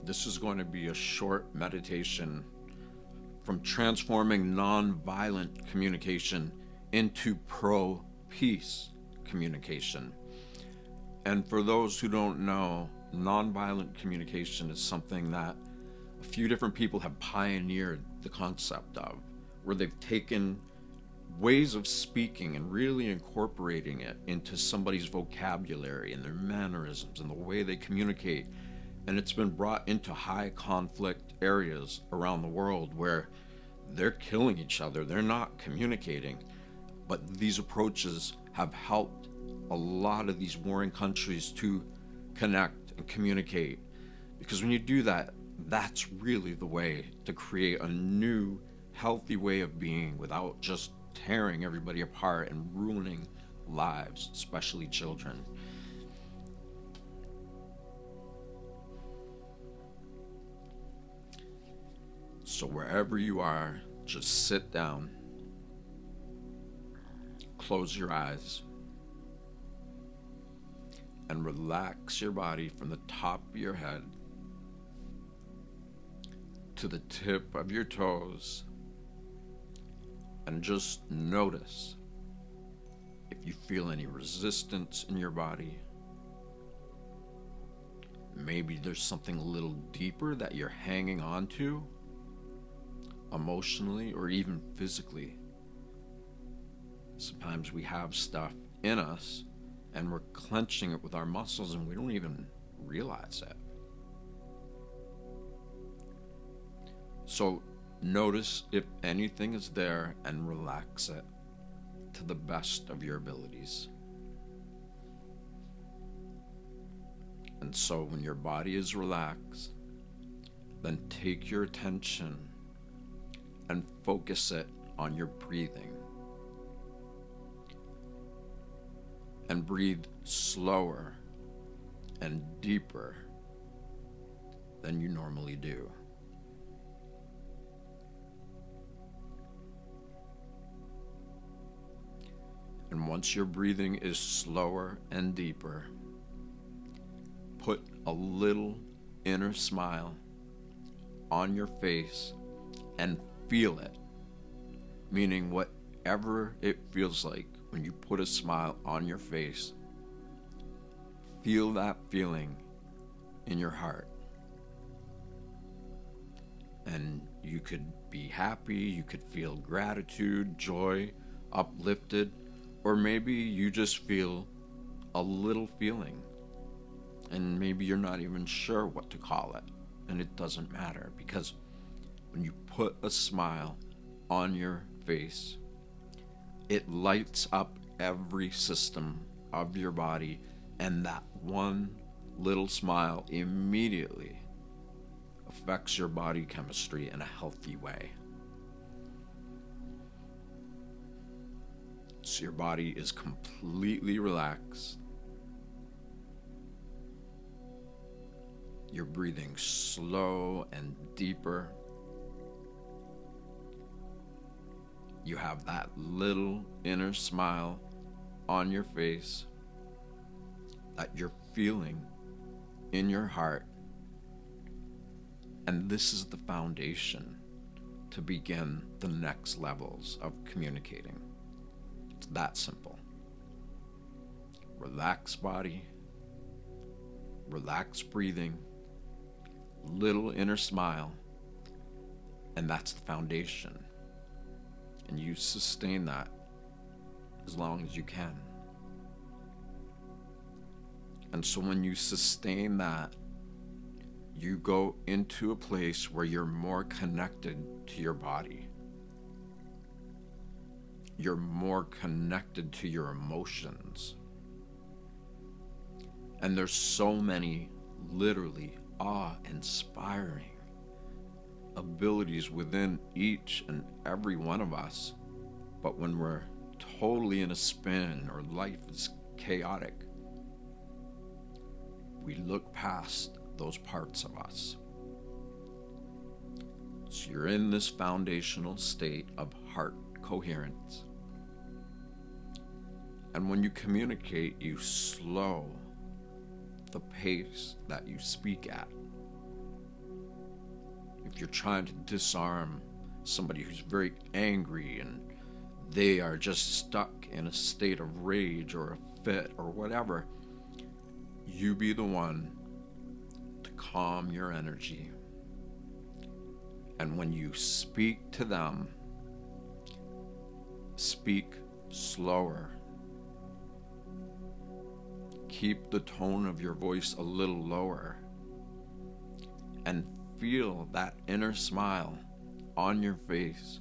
This is going to be a short meditation from transforming nonviolent communication into pro-peace communication. And for those who don't know, nonviolent communication is something that a few different people have pioneered the concept of, where they've taken ways of speaking and really incorporating it into somebody's vocabulary and their mannerisms and the way they communicate. And it's been brought into high conflict areas around the world where they're killing each other, they're not communicating. But these approaches have helped a lot of these warring countries to connect and communicate. Because when you do that, that's really the way to create a new, healthy way of being without just tearing everybody apart and ruining lives, especially children. So wherever you are, just sit down, close your eyes, and relax your body from the top of your head to the tip of your toes, and just notice if you feel any resistance in your body. Maybe there's something a little deeper that you're hanging on to, emotionally or even physically. Sometimes we have stuff in us and we're clenching it with our muscles and we don't even realize it. So notice if anything is there and relax it to the best of your abilities. And so when your body is relaxed, then take your attention and focus it on your breathing. And breathe slower and deeper than you normally do. And once your breathing is slower and deeper, put a little inner smile on your face and feel it. Meaning whatever it feels like when you put a smile on your face, feel that feeling in your heart. And you could be happy, you could feel gratitude, joy, uplifted, or maybe you just feel a little feeling and maybe you're not even sure what to call it. And it doesn't matter, because when you put a smile on your face, it lights up every system of your body, and that one little smile immediately affects your body chemistry in a healthy way. So your body is completely relaxed. You're breathing slow and deeper. You have that little inner smile on your face that you're feeling in your heart. And this is the foundation to begin the next levels of communicating. It's that simple. Relaxed body, relaxed breathing, little inner smile, and that's the foundation. And you sustain that as long as you can. And so when you sustain that, you go into a place where you're more connected to your body. You're more connected to your emotions. And there's so many literally awe-inspiring abilities within each and every one of us. But when we're totally in a spin or life is chaotic, we look past those parts of us. So you're in this foundational state of heart coherence. And when you communicate, you slow the pace that you speak at. if you're trying to disarm somebody who's very angry and they are just stuck in a state of rage or a fit or whatever, you be the one to calm your energy. And when you speak to them, speak slower. Keep the tone of your voice a little lower. And feel that inner smile on your face,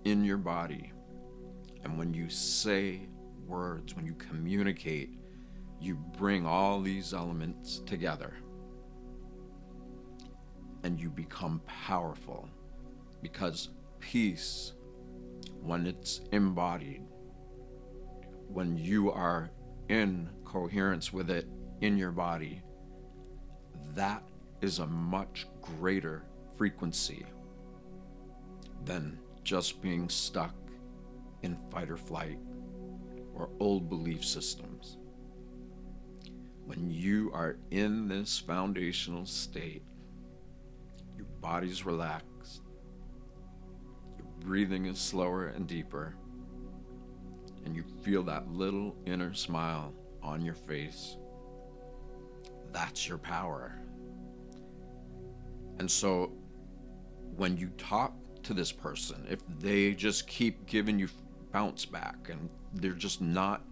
in your body. And when you say words, when you communicate, you bring all these elements together. And you become powerful, because peace, when it's embodied, when you are in coherence with it in your body, that is a much greater frequency than just being stuck in fight or flight or old belief systems. When you are in this foundational state, your body's relaxed, your breathing is slower and deeper, and you feel that little inner smile on your face. That's your power. And so when you talk to this person, if they just keep giving you bounce back and they're just not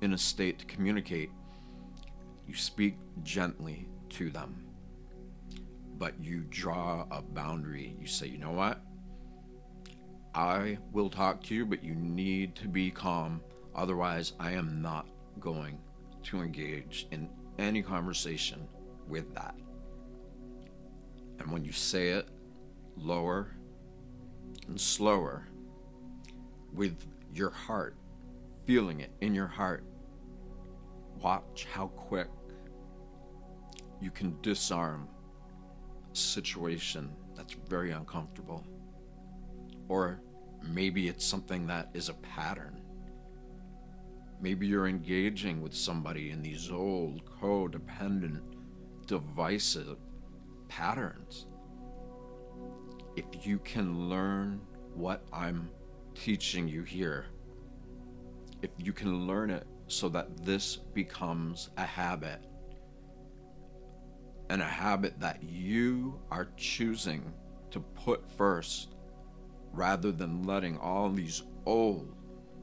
in a state to communicate, you speak gently to them, but you draw a boundary. You say, you know what? I will talk to you, but you need to be calm. Otherwise, I am not going to engage in any conversation with that. And when you say it lower and slower, with your heart, feeling it in your heart, watch how quick you can disarm a situation that's very uncomfortable. Or maybe it's something that is a pattern. Maybe you're engaging with somebody in these old, codependent, divisive patterns. If you can learn what I'm teaching you here, if you can learn it so that this becomes a habit, and a habit that you are choosing to put first, rather than letting all these old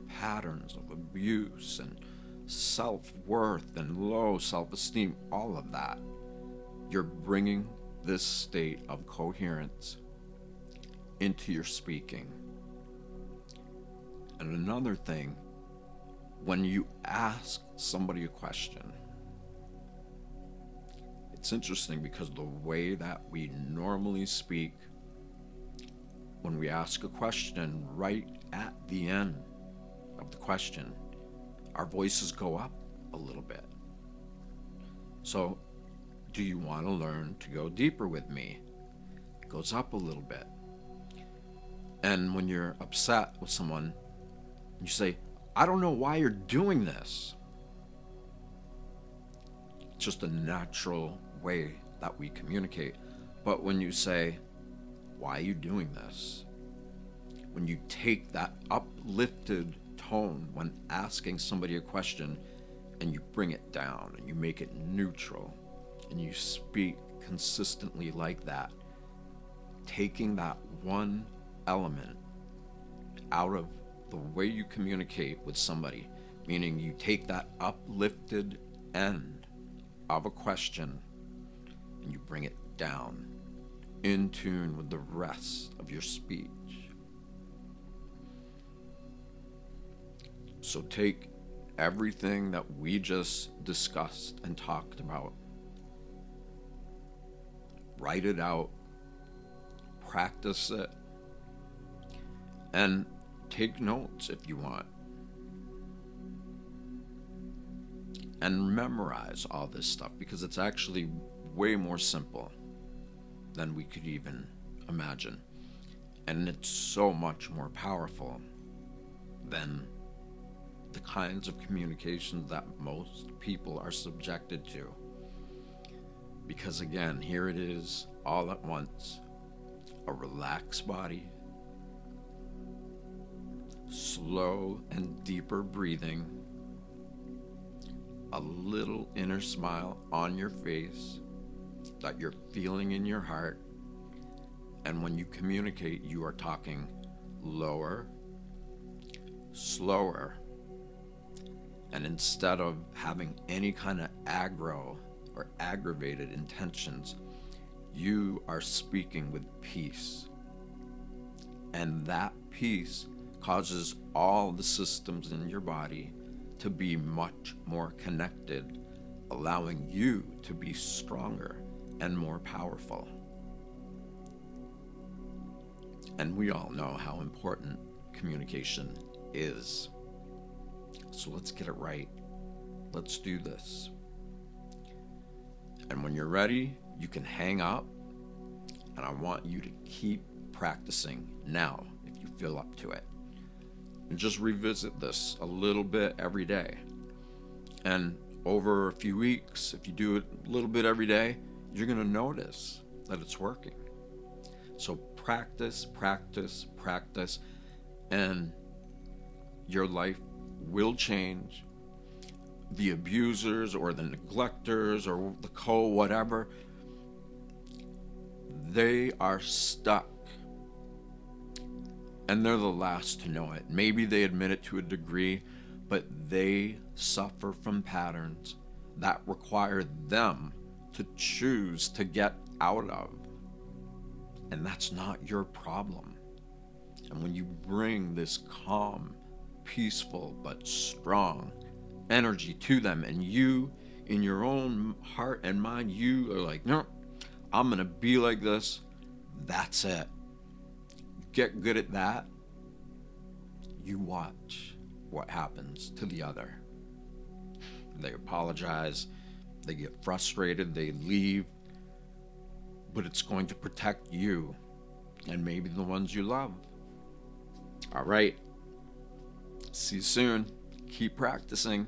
patterns of abuse and self-worth and low self-esteem, all of that, you're bringing this state of coherence into your speaking. And another thing, when you ask somebody a question, it's interesting because the way that we normally speak, when we ask a question, right at the end of the question, our voices go up a little bit. So, do you want to learn to go deeper with me? It goes up a little bit. And when you're upset with someone, you say, I don't know why you're doing this. It's just a natural way that we communicate. But when you say, why are you doing this? When you take that uplifted tone when asking somebody a question and you bring it down and you make it neutral and you speak consistently like that, taking that one element out of the way you communicate with somebody, meaning you take that uplifted end of a question and you bring it down in tune with the rest of your speech. So take everything that we just discussed and talked about, write it out, practice it, and take notes if you want. And memorize all this stuff, because it's actually way more simple than we could even imagine. And it's so much more powerful than the kinds of communications that most people are subjected to. Because again, here it is all at once. a relaxed body, slow and deeper breathing, a little inner smile on your face that you're feeling in your heart. And when you communicate, you are talking lower, slower, and instead of having any kind of aggro or aggravated intentions, you are speaking with peace. And that peace causes all the systems in your body to be much more connected, allowing you to be stronger and more powerful. And we all know how important communication is. So let's get it right. Let's do this. And when you're ready, you can hang up. And I want you to keep practicing now if you feel up to it. And just revisit this a little bit every day. And over a few weeks, if you do it a little bit every day, you're going to notice that it's working. So practice, practice, practice, and your life will change. The abusers or the neglectors or the whatever, they are stuck. And they're the last to know it. Maybe they admit it to a degree, but they suffer from patterns that require them to choose to get out of. And that's not your problem. And when you bring this calm, peaceful, but strong energy to them, and you, in your own heart and mind, you are like, no, I'm going to be like this. That's it. Get good at that. You watch what happens to the other. They apologize. They get frustrated. They leave. But it's going to protect you and maybe the ones you love. All right. See you soon. Keep practicing.